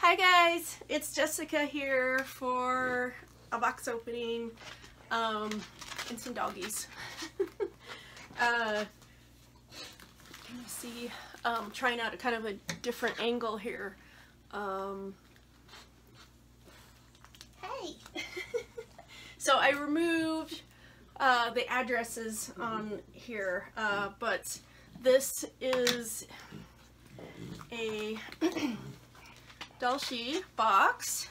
Hi guys, it's Jessica here for a box opening and some doggies. Can you see? Trying out a kind of a different angle here. Hey! So I removed the addresses on here, but this is a DollShe box,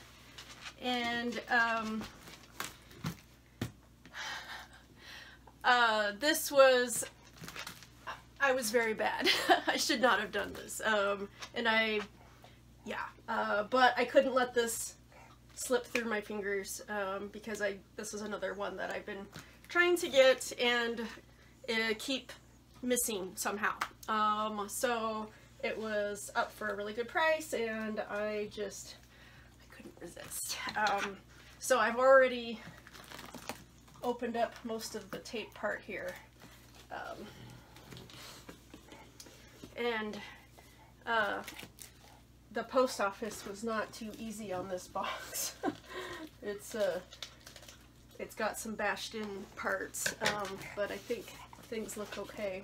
and this was, I was very bad. I should not have done this, and but I couldn't let this slip through my fingers because this is another one that I've been trying to get and keep missing somehow. So it was up for a really good price, and I couldn't resist. So I've already opened up most of the tape part here. The post office was not too easy on this box. It's got some bashed in parts, but I think things look okay.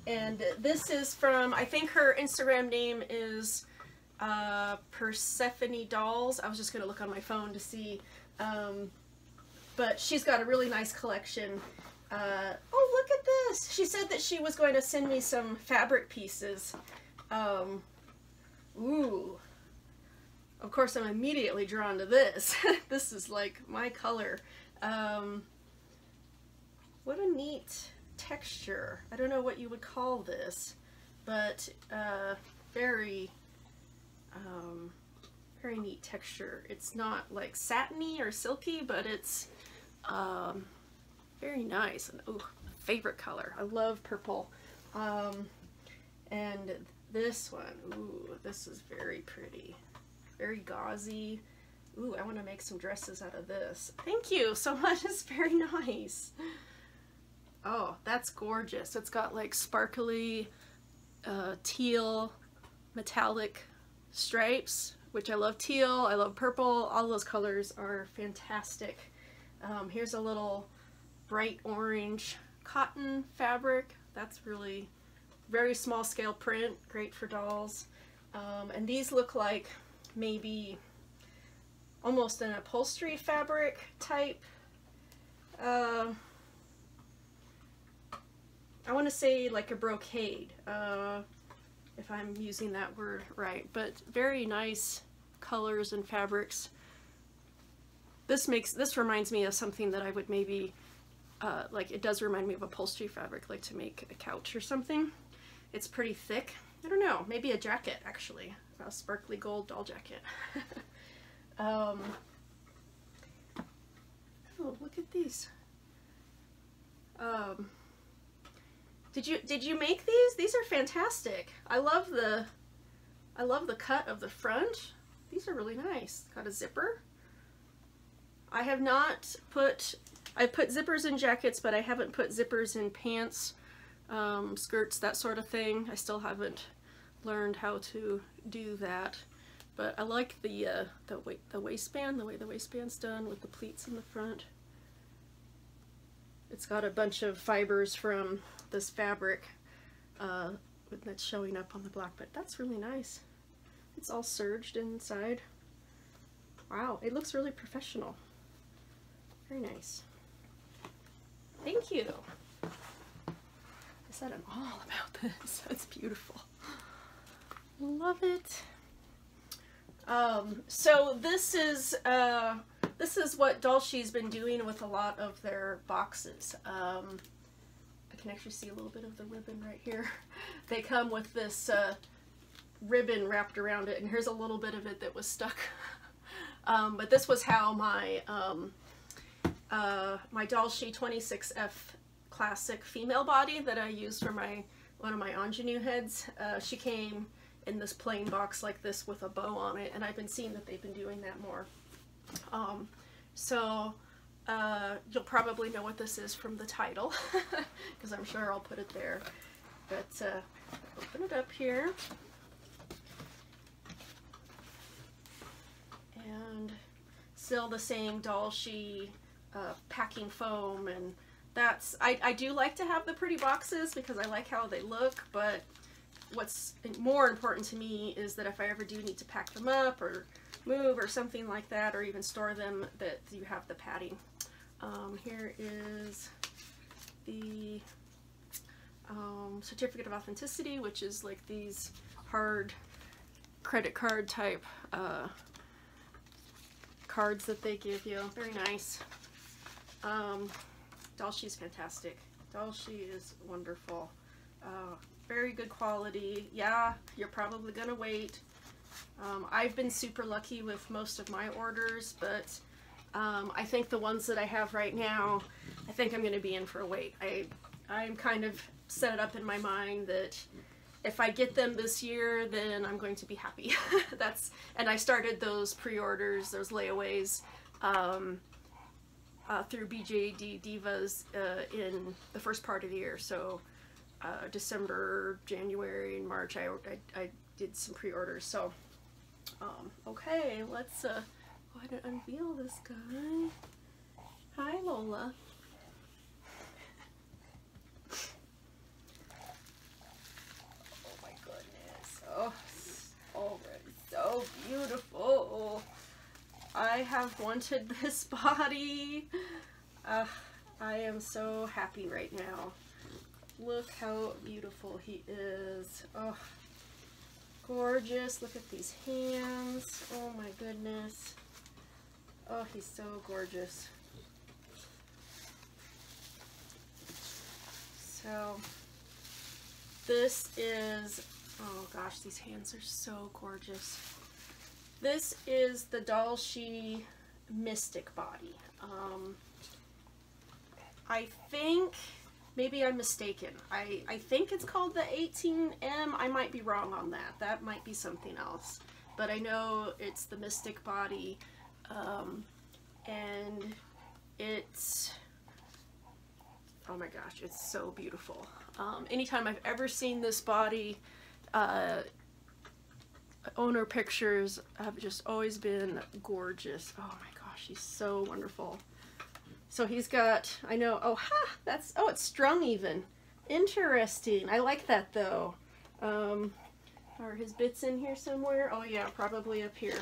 And this is from, I think her Instagram name is Persephone Dolls. I was just going to look on my phone to see. But she's got a really nice collection. Oh, look at this! She said that she was going to send me some fabric pieces. Ooh. Of course, I'm immediately drawn to this. This is like my color. What a neat texture. I don't know what you would call this, but very very neat texture. It's not like satiny or silky, but it's very nice. And ooh, favorite color. I love purple. And this one, ooh, this is very pretty, very gauzy. Ooh, I want to make some dresses out of this. Thank you so much. It's very nice. Oh, that's gorgeous. It's got like sparkly teal metallic stripes, which I love. Teal, I love purple. All those colors are fantastic. Here's a little bright orange cotton fabric. That's really very small scale print, great for dolls. And these look like maybe almost an upholstery fabric type. I want to say like a brocade, if I'm using that word right, but very nice colors and fabrics. This reminds me of something that I would maybe, like, it does remind me of upholstery fabric, like to make a couch or something. It's pretty thick. I don't know, maybe a jacket actually, a sparkly gold doll jacket. Oh, look at these. Did you make these? These are fantastic. I love the cut of the front. These are really nice. Got a zipper. I have not put, I put zippers in jackets, but I haven't put zippers in pants, skirts, that sort of thing. I still haven't learned how to do that. But I like the waistband, the way the waistband's done with the pleats in the front. It's got a bunch of fibers from this fabric that's showing up on the black, but that's really nice. It's all serged inside. Wow, it looks really professional. Very nice. Thank you. I said I'm all about this. That's beautiful. Love it. So this is what DollShe's been doing with a lot of their boxes. I can actually see a little bit of the ribbon right here. They come with this ribbon wrapped around it, and here's a little bit of it that was stuck. But this was how my my DollShe 26F classic female body that I used for one of my ingenue heads. She came in this plain box like this with a bow on it, and I've been seeing that they've been doing that more. You'll probably know what this is from the title, because I'm sure I'll put it there. But open it up here. still the same DollShe packing foam, and that's, I do like to have the pretty boxes because I like how they look, but what's more important to me is that if I ever do need to pack them up or move or something like that, or even store them, that you have the padding. Here is the certificate of authenticity, which is like these hard credit card type cards that they give you. Very nice. DollShe's fantastic. DollShe is wonderful. Very good quality. Yeah, you're probably gonna wait. I've been super lucky with most of my orders, but I think the ones that I have right now, I think I'm gonna be in for a wait. I'm kind of set it up in my mind that if I get them this year, then I'm going to be happy. And I started those pre-orders, those layaways, through BJD Divas in the first part of the year. So December, January, and March, I did some pre-orders. So okay, let's go ahead and unveil this guy. Hi, Lola. Oh my goodness. Oh, already so beautiful. I have wanted this body. I am so happy right now. Look how beautiful he is. Oh, gorgeous. Look at these hands. Oh my goodness. Oh, he's so gorgeous. So this is, oh gosh, these hands are so gorgeous. This is the DollShe Mystic body. I think, maybe I'm mistaken. I think it's called the 18M. I might be wrong on that. That might be something else. But I know it's the Mystic body. And it's, oh my gosh, it's so beautiful. Anytime I've ever seen this body, owner pictures have just always been gorgeous. Oh my gosh, he's so wonderful. So he's got, I know, oh ha, that's, oh, it's strung even. Interesting. I like that though. Are his bits in here somewhere? Oh yeah, probably up here.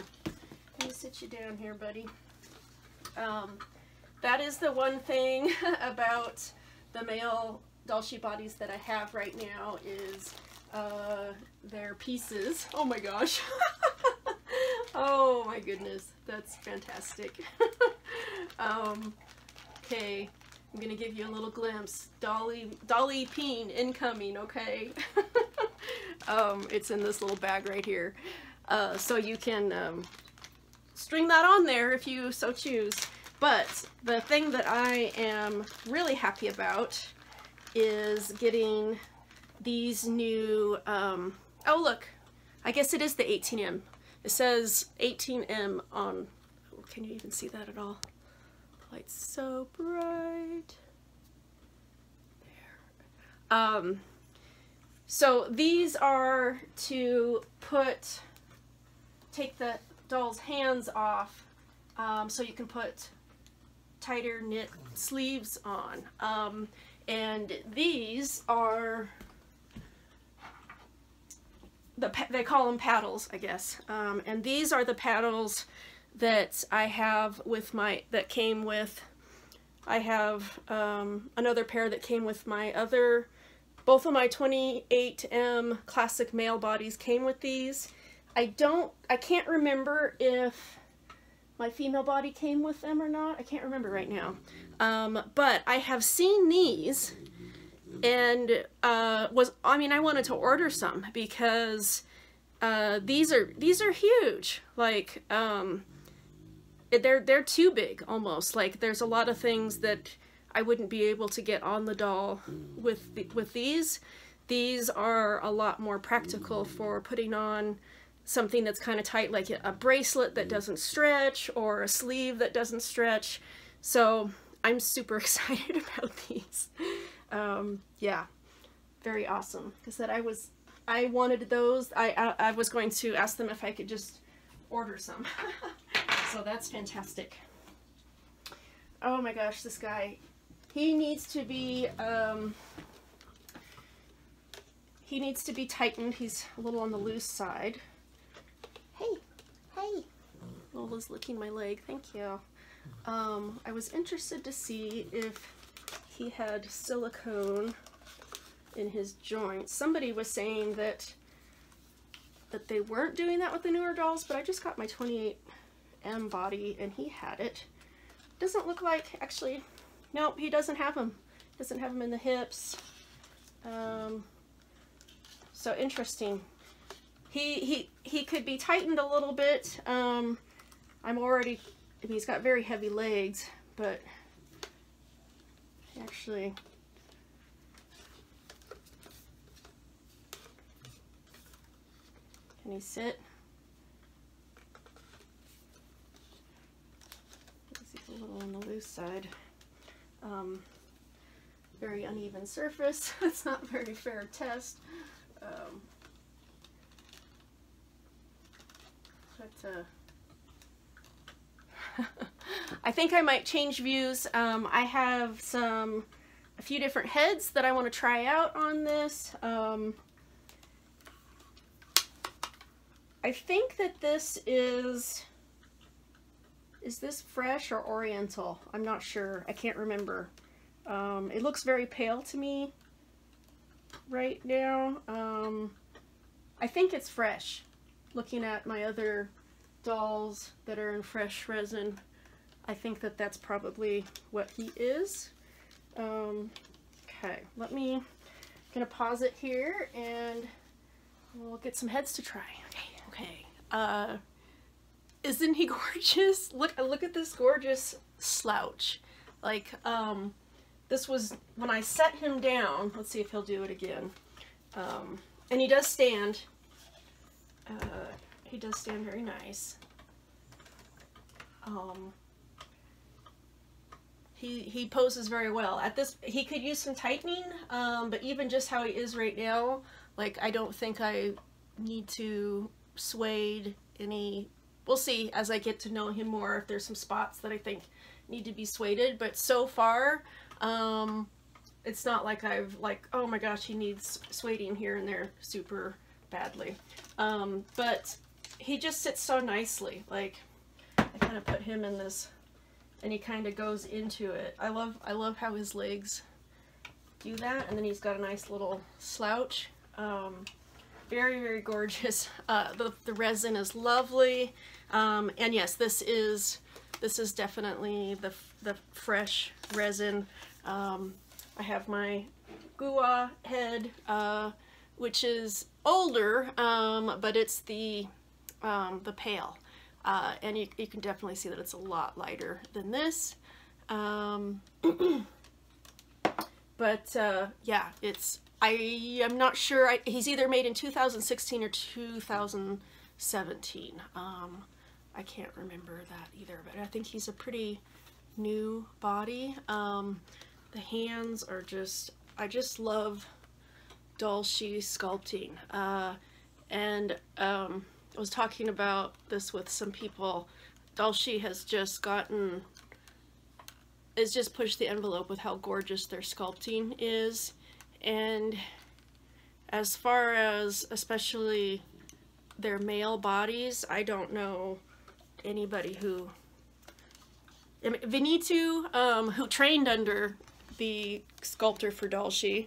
Let me sit you down here, buddy. That is the one thing about the male DollShe bodies that I have right now is their pieces. Oh my gosh. Oh my goodness, that's fantastic. Okay, I'm gonna give you a little glimpse. Dolly Peen incoming, okay? It's in this little bag right here. So you can string that on there if you so choose. But the thing that I am really happy about is getting these new, oh look, I guess it is the 18M. It says 18M on, can you even see that at all? The light's so bright. There. So these are to take the doll's hands off, so you can put tighter knit sleeves on. And these are, they call them paddles, I guess. And these are the paddles that I have with my, that came with, I have another pair that came with my other, both of my 28M classic male bodies came with these. I can't remember if my female body came with them or not. I can't remember right now. But I have seen these and I wanted to order some because these are huge. Like they're too big almost. Like there's a lot of things that I wouldn't be able to get on the doll with these. These are a lot more practical for putting on something that's kind of tight, like a bracelet that doesn't stretch or a sleeve that doesn't stretch. So I'm super excited about these. Yeah, very awesome. Because I wanted those. I was going to ask them if I could just order some. So that's fantastic. Oh my gosh, this guy, he needs to be tightened. He's a little on the loose side. Hey, hey. Lola's licking my leg, thank you. I was interested to see if he had silicone in his joints. Somebody was saying that they weren't doing that with the newer dolls, but I just got my 28M body and he had it. Doesn't look like, actually, nope, he doesn't have them. Doesn't have them in the hips. So interesting. He could be tightened a little bit. He's got very heavy legs, but actually, can he sit? He's a little on the loose side. Very uneven surface. It's not a very fair test. I think I might change views. I have a few different heads that I want to try out on this. I think that this is this fresh or oriental? I'm not sure. I can't remember. It looks very pale to me right now. I think it's fresh. Looking at my other dolls that are in fresh resin, I think that that's probably what he is. Okay, gonna pause it here and we'll get some heads to try. Okay. Isn't he gorgeous? Look at this gorgeous slouch. Like, this was when I set him down. Let's see if he'll do it again. And he does stand. He does stand very nice. He poses very well. At this, he could use some tightening, but even just how he is right now, like, I don't think I need to suede any. We'll see as I get to know him more if there's some spots that I think need to be sueded, but so far, it's not like I've oh my gosh, he needs sueding here and there super badly. But he just sits so nicely. Like, I kind of put him in this and he kind of goes into it. I love how his legs do that, and then he's got a nice little slouch. Very, very gorgeous. The resin is lovely. And yes, this is definitely the fresh resin. I have my Gua head, which is older, but it's the pale. And you can definitely see that it's a lot lighter than this. But yeah, I'm not sure. He's either made in 2016 or 2017. I can't remember that either, but I think he's a pretty new body. The hands are I just love DollShe sculpting. And I was talking about this with some people. DollShe has just pushed the envelope with how gorgeous their sculpting is. And as far as especially their male bodies, I don't know anybody who, Vinitu, who trained under the sculptor for DollShe,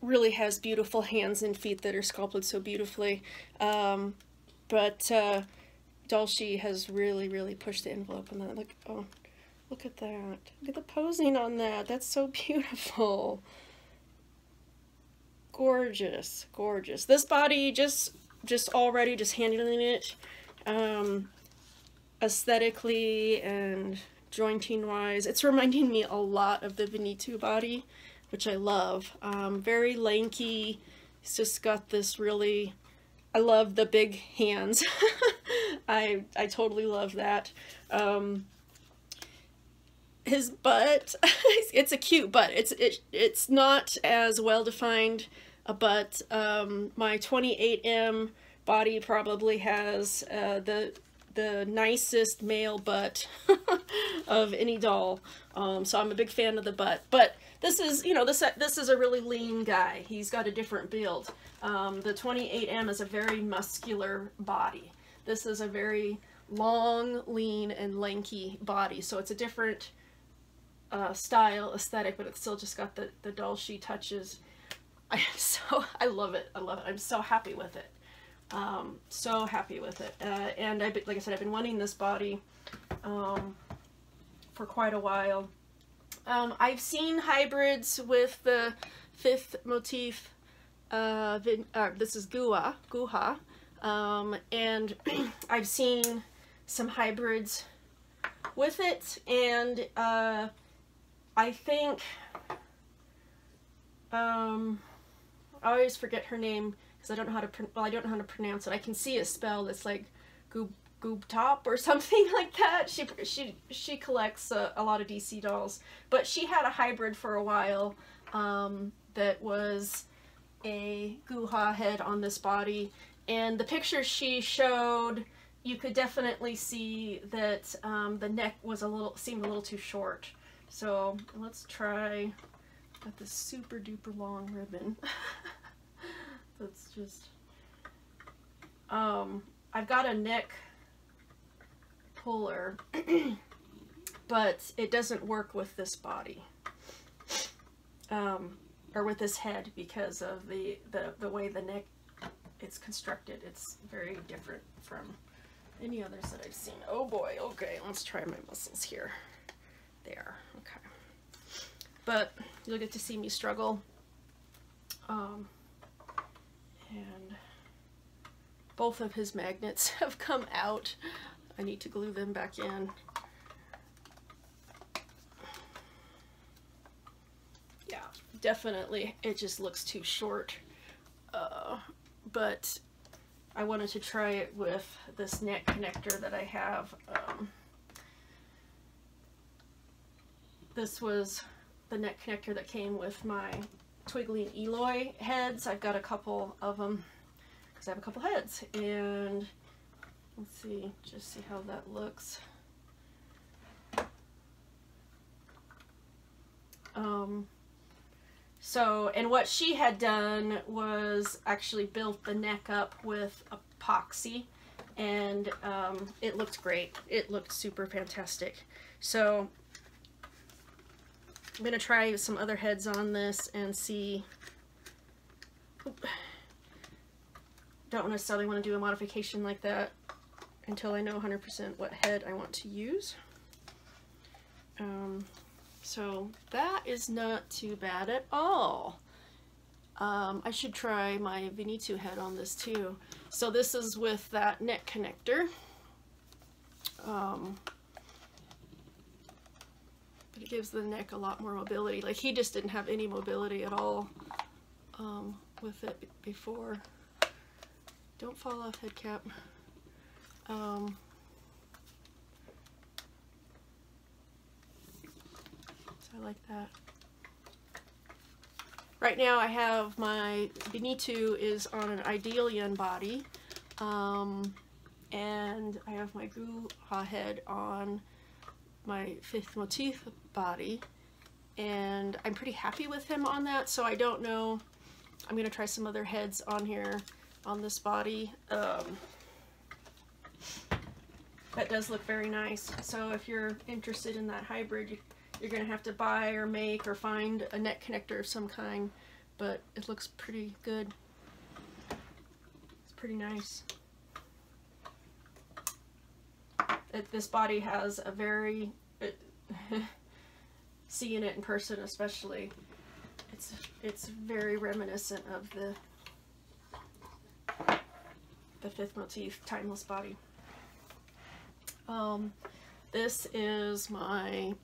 really has beautiful hands and feet that are sculpted so beautifully. But DollShe has really pushed the envelope on that. Look at that. Look at the posing on that. That's so beautiful. Gorgeous, gorgeous. This body, just already, just handling it, aesthetically and jointing wise, it's reminding me a lot of the Vinitu body, which I love. Very lanky. He's just got this really, I love the big hands. I totally love that. His butt, it's a cute butt. It's not as well defined a butt. My 28M body probably has the nicest male butt of any doll. So I'm a big fan of the butt. But this is, you know, this is a really lean guy. He's got a different build. The 28M is a very muscular body. This is a very long, lean, and lanky body. So it's a different style, aesthetic, but it's still just got the DollShe touches. I love it. I love it. I'm so happy with it. So happy with it. And like I said, I've been wanting this body for quite a while. I've seen hybrids with the 5th motif. This is Guha. And I've seen some hybrids with it, and I think I always forget her name because I don't know how to I don't know how to pronounce it. I can see it spelled. It's like Goob Top or something like that. She collects a lot of DC dolls, but she had a hybrid for a while that was a Guha head on this body, and the pictures she showed, you could definitely see that the neck was seemed a little too short. So let's try. Got this super duper long ribbon. That's just. I've got a neck puller, but it doesn't work with this body, or with this head, because of the way the neck it's constructed. It's very different from any others that I've seen. Oh boy, okay, let's try my muscles here. There, okay. But you'll get to see me struggle. And both of his magnets have come out. I need to glue them back in. Yeah, definitely, it just looks too short. But I wanted to try it with this neck connector that I have. This was the neck connector that came with my Twiggly and Eloy heads. I've got a couple of them because I have a couple heads, and let's see, just see how that looks. So, and what she had done was actually built the neck up with epoxy, and it looked great. It looked super fantastic. So I'm gonna try some other heads on this and see. Don't necessarily want to do a modification like that until I know 100% what head I want to use. So that is not too bad at all. I should try my Veneto head on this too. So this is with that neck connector. But it gives the neck a lot more mobility. Like, he just didn't have any mobility at all with it before. Don't fall off, head cap. So I like that. Right now I have my Veneto is on an Idealian body, and I have my Guha head on my 5th motif body, and I'm pretty happy with him on that. So I don't know, I'm gonna try some other heads on here on this body. That does look very nice. So if you're interested in that hybrid, you're gonna have to buy or make or find a neck connector of some kind, but it looks pretty good. It's pretty nice. This body has a very, seeing it in person especially, it's very reminiscent of the 5th motif timeless body. This is my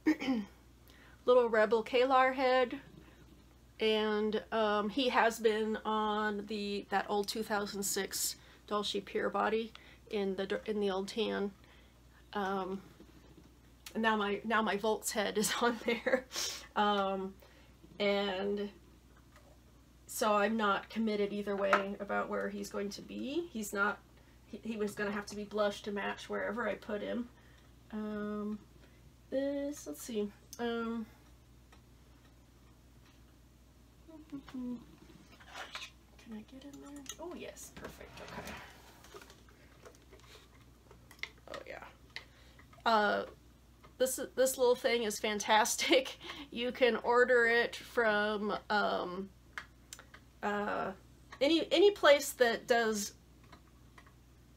little Rebel Kalar head, and he has been on that old 2006 DollShe Pure body in the old tan. And now my Volts head is on there, and So I'm not committed either way about where he's going to be. He's not, he was going to have to be blush to match wherever I put him. This, let's see. Can I get in there? Oh yes, perfect, okay. Oh yeah. This little thing is fantastic. You can order it from any place that does.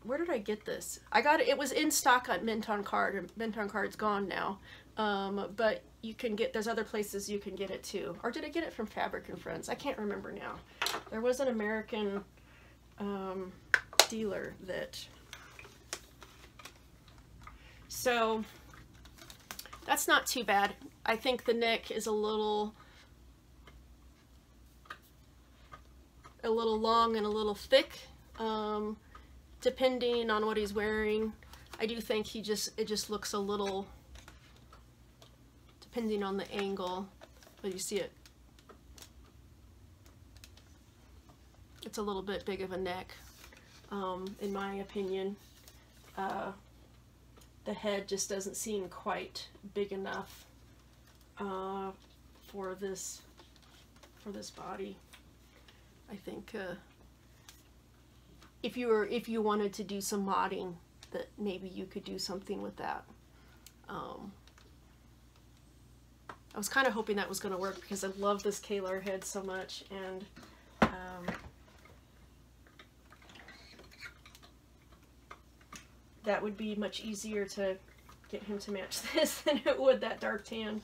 Where did I get this? I got it. It was in stock on Mint on Card, and Mint on Card's gone now. But you can get, there's other places you can get it too. Or did I get it from Fabric and Friends? I can't remember now. There was an American dealer that. So that's not too bad. I think the neck is a little long and a little thick, depending on what he's wearing. I do think it just looks a little, depending on the angle, but you see it's a little bit big of a neck, in my opinion. The head just doesn't seem quite big enough for this body. I think if you wanted to do some modding, that maybe you could do something with that. I was kind of hoping that was going to work because I love this Kalar head so much, and that would be much easier to get him to match this than it would that dark tan.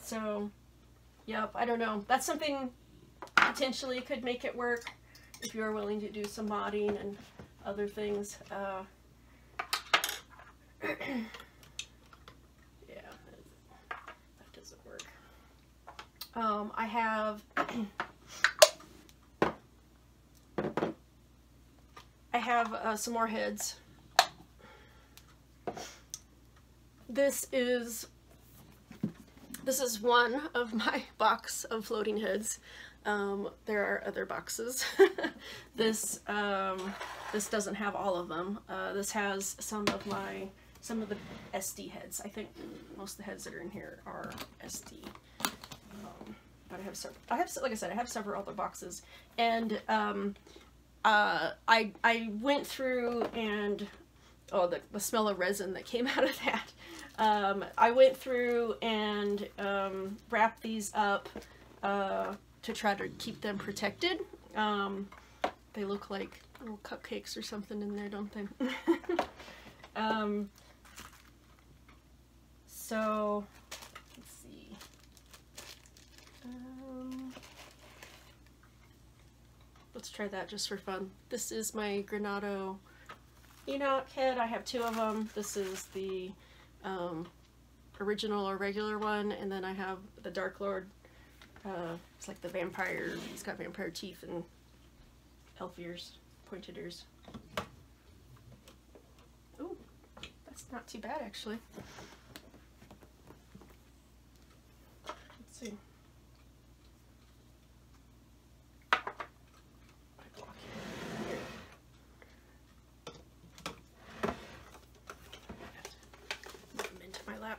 So, yep, I don't know. That's something potentially could make it work if you're willing to do some modding and other things. Yeah, that doesn't work. I have some more heads. This is one of my box of floating heads. There are other boxes. This doesn't have all of them. This has some of the SD heads. I think most of the heads that are in here are SD. But I have several. Like I said, I have several other boxes, and I went through and the smell of resin that came out of that. I went through and wrapped these up to try to keep them protected. They look like little cupcakes or something in there, don't they? So let's see. Let's try that just for fun. This is my Granado Enoch head. I have two of them. This is the original or regular one, and then I have the Dark Lord. It's like the vampire. He's got vampire teeth and elf ears, pointed ears. Ooh, that's not too bad actually. Let's see.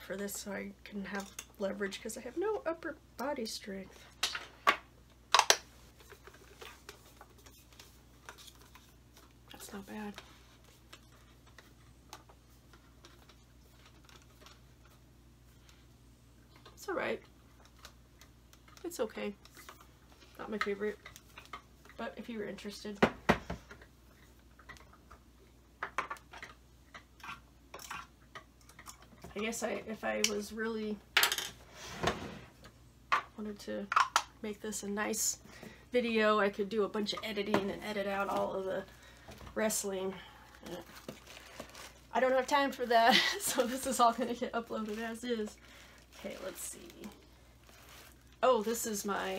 For this so I can have leverage because I have no upper body strength. That's not bad. It's alright. It's okay. Not my favorite, but if you were interested. I guess if I was really wanted to make this a nice video, I could do a bunch of editing and edit out all of the wrestling. I don't have time for that, so this is all going to get uploaded as is. Okay, let's see. Oh, this is my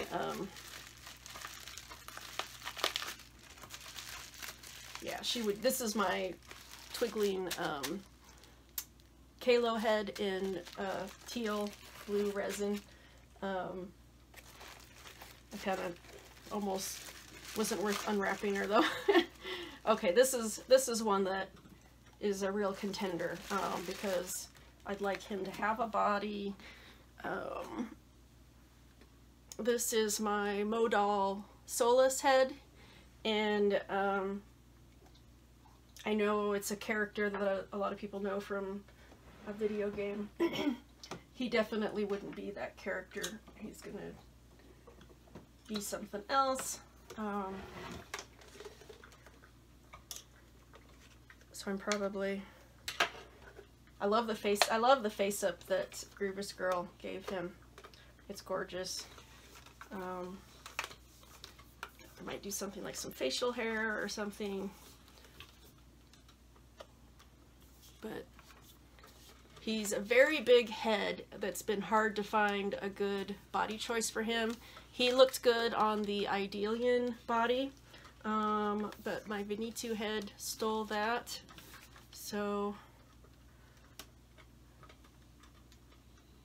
yeah, this is my twiggling Kalo head in teal blue resin. I kind of almost wasn't worth unwrapping her though. Okay, this is one that is a real contender, because I'd like him to have a body. This is my Modal Solus head, and I know it's a character that a lot of people know from a video game. He definitely wouldn't be that character. He's gonna be something else. So I'm probably, I love the face up that Grievous Girl gave him. It's gorgeous. I might do something like some facial hair or something. But he's a very big head that's been hard to find a good body choice for him. He looked good on the Idealian body, but my Venetu head stole that. So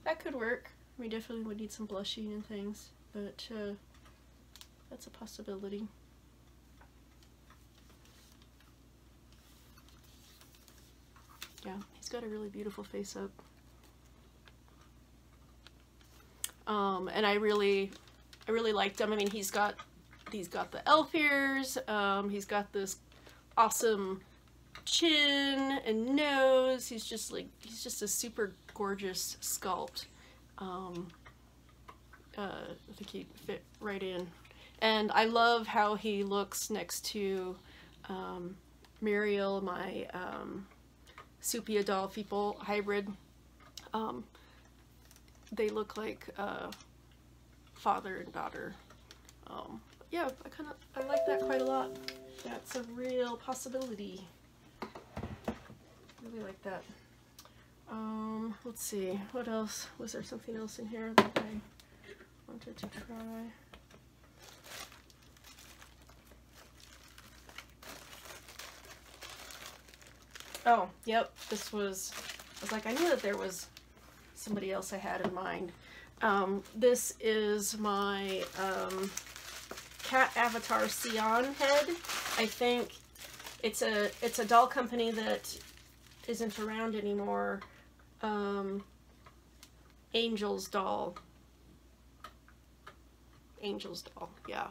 that could work. We definitely would need some blushing and things, but that's a possibility. Yeah, he's got a really beautiful face up. And I really liked him. I mean, he's got the elf ears. He's got this awesome chin and nose. He's just a super gorgeous sculpt. I think he'd fit right in. And I love how he looks next to Muriel, my Supia doll people hybrid. They look like father and daughter. Yeah, I like that quite a lot. That's a real possibility. Really like that. Let's see, what else? Was there something else in here that I wanted to try? Oh, yep, I was like, I knew that there was somebody else I had in mind. This is my cat avatar Sion head. I think it's a doll company that isn't around anymore. Angel's doll, yeah.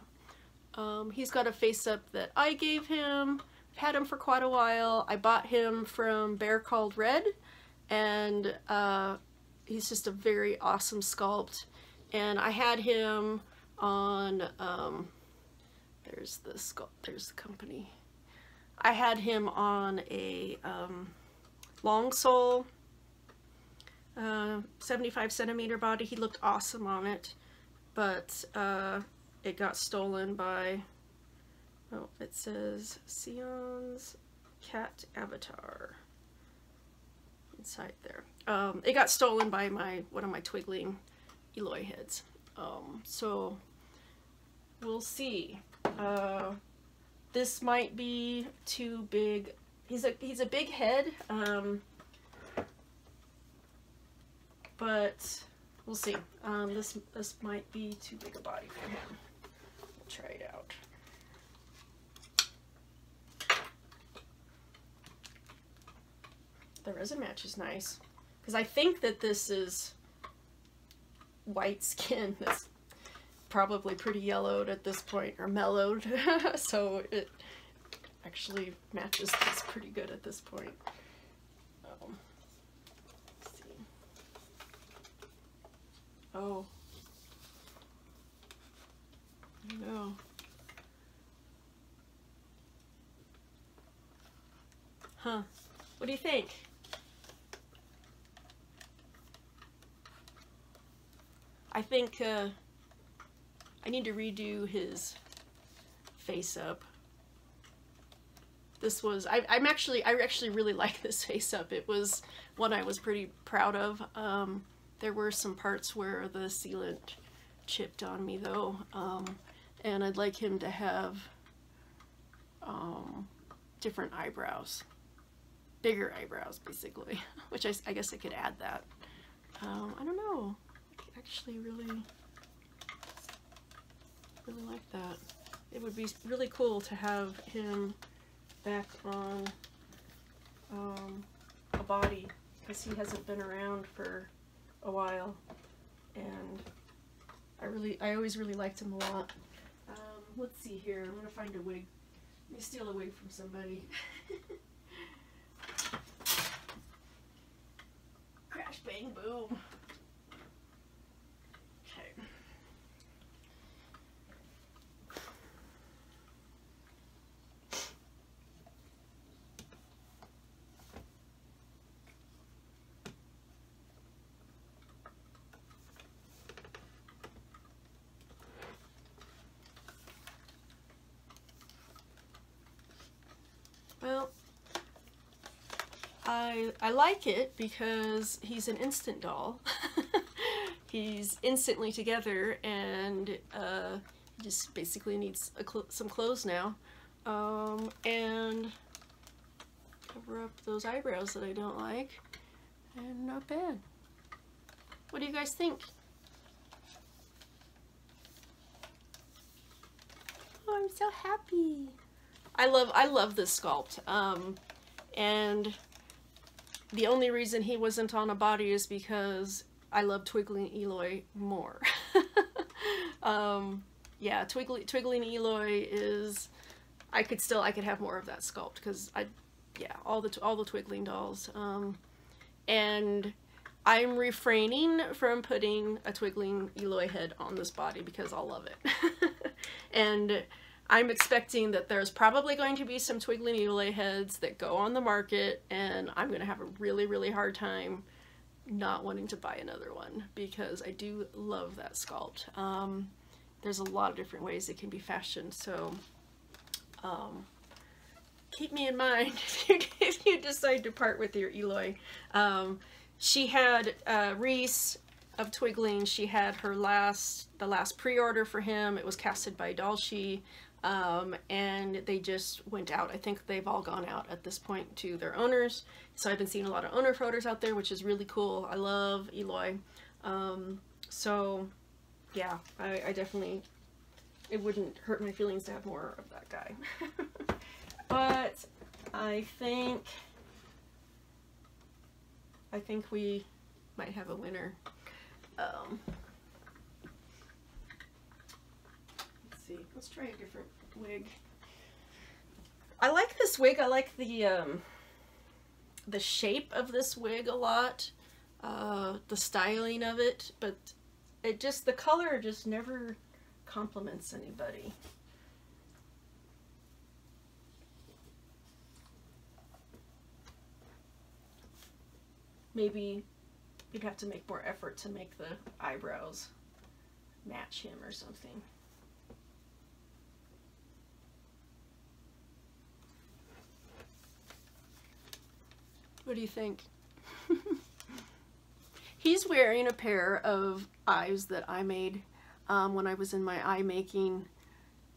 He's got a face up that I gave him. I've had him for quite a while. I bought him from Bear Called Red, and he's just a very awesome sculpt. And I had him on, there's the company. I had him on a long sole, 75 centimeter body. He looked awesome on it, but it got stolen by, oh, it says Sion's cat avatar inside there. It got stolen by one of my Twigling Eloy heads. So we'll see. This might be too big. He's a big head, but we'll see. This might be too big a body for him. We'll try it out. The resin match is nice, because I think that this is white skin that's probably pretty yellowed at this point, or mellowed, so it actually matches this pretty good at this point. Let's see. Oh. No. Huh. What do you think? I think I need to redo his face up. This was, I actually really like this face up. It was one I was pretty proud of. There were some parts where the sealant chipped on me though, and I'd like him to have different eyebrows, bigger eyebrows basically, which I guess I could add that. I don't know. Actually really Really like that. It would be really cool to have him back on a body, because he hasn't been around for a while, and I always really liked him a lot. Let's see here. I'm gonna find a wig. Let me steal a wig from somebody. Crash, bang, boom. Okay. Well, I like it because he's an instant doll. He's instantly together, and he just basically needs some clothes now, and cover up those eyebrows that I don't like, and not bad. What do you guys think? Oh, I'm so happy. I love this sculpt, and the only reason he wasn't on a body is because I love Twiggly and Eloy more. Yeah, Twiggly and Eloy is, I could have more of that sculpt, because yeah, all the Twiggling dolls, and I'm refraining from putting a Twiggling Eloy head on this body because I'll love it. And I'm expecting that there's probably going to be some Twiggly and Eloy heads that go on the market, and I'm going to have a really, really hard time not wanting to buy another one, because I do love that sculpt. There's a lot of different ways it can be fashioned, so keep me in mind if you decide to part with your Eloy. She had Reese of Twiggling. She had the last pre-order for him. It was casted by DollShe. And they just went out. I think they've all gone out at this point to their owners. So I've been seeing a lot of owner photos out there, which is really cool. I love Eloy. So yeah, I definitely, it wouldn't hurt my feelings to have more of that guy. But I think we might have a winner. Let's try a different wig. I like this wig. I like the shape of this wig a lot, the styling of it, but the color just never compliments anybody. Maybe you'd have to make more effort to make the eyebrows match him or something. What do you think? He's wearing a pair of eyes that I made when I was in my eye making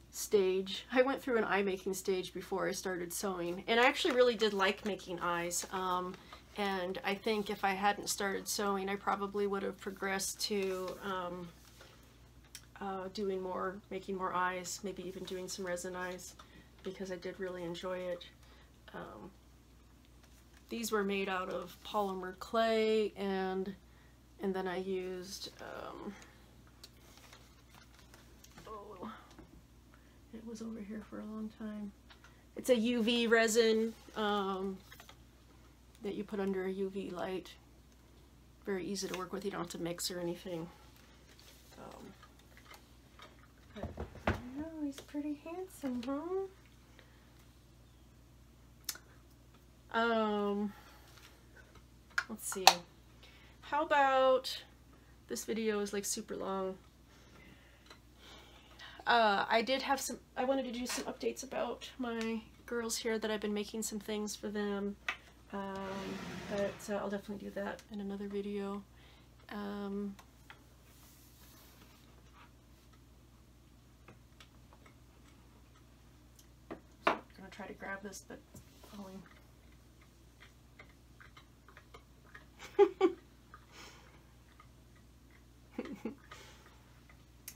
stage. I went through an eye making stage before I started sewing, and I actually really did like making eyes. And I think if I hadn't started sewing, I probably would have progressed to making more eyes, maybe even doing some resin eyes, because I did really enjoy it. These were made out of polymer clay, and then I used, oh, it was over here for a long time. It's a UV resin that you put under a UV light. Very easy to work with. You don't have to mix or anything. But I know, he's pretty handsome, huh? Let's see. How about this video is like super long. I wanted to do some updates about my girls here, that I've been making some things for them. But I'll definitely do that in another video. I'm gonna try to grab this, but falling.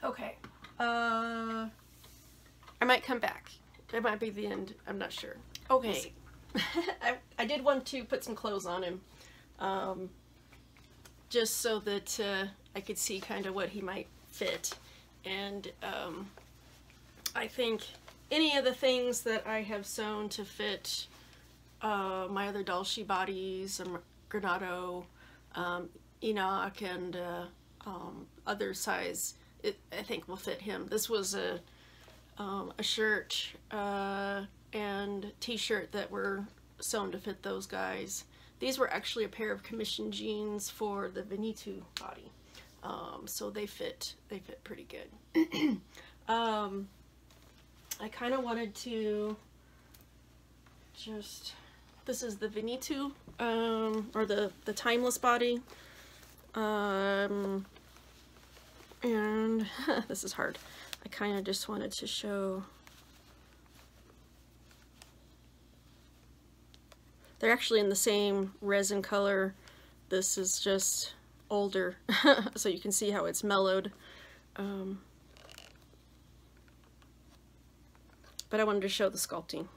Okay. I might come back. It might be the end. I'm not sure. Okay. I did want to put some clothes on him. Just so that I could see kind of what he might fit. And I think any of the things that I have sewn to fit my other DollShe bodies, Granado, Enoch, and other size, I think will fit him. This was a shirt and t-shirt that were sewn to fit those guys. These were actually a pair of commissioned jeans for the Veneto body, so they fit pretty good. I kind of wanted to just, this is the Veneto, or the timeless body, and this is hard. I kind of just wanted to show, they're actually in the same resin color. This is just older, so you can see how it's mellowed. But I wanted to show the sculpting.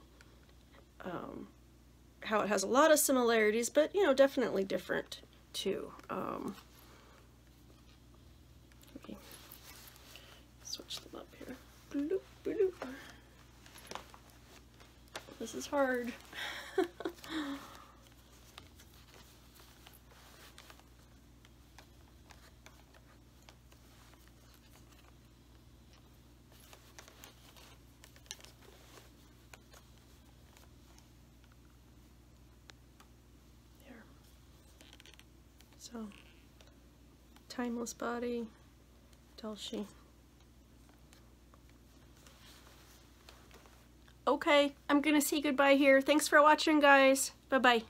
How it has a lot of similarities, but you know, definitely different too. Let me switch them up here. Bloop, bloop. This is hard. So, timeless body, DollShe. Okay, I'm gonna say goodbye here. Thanks for watching, guys. Bye-bye.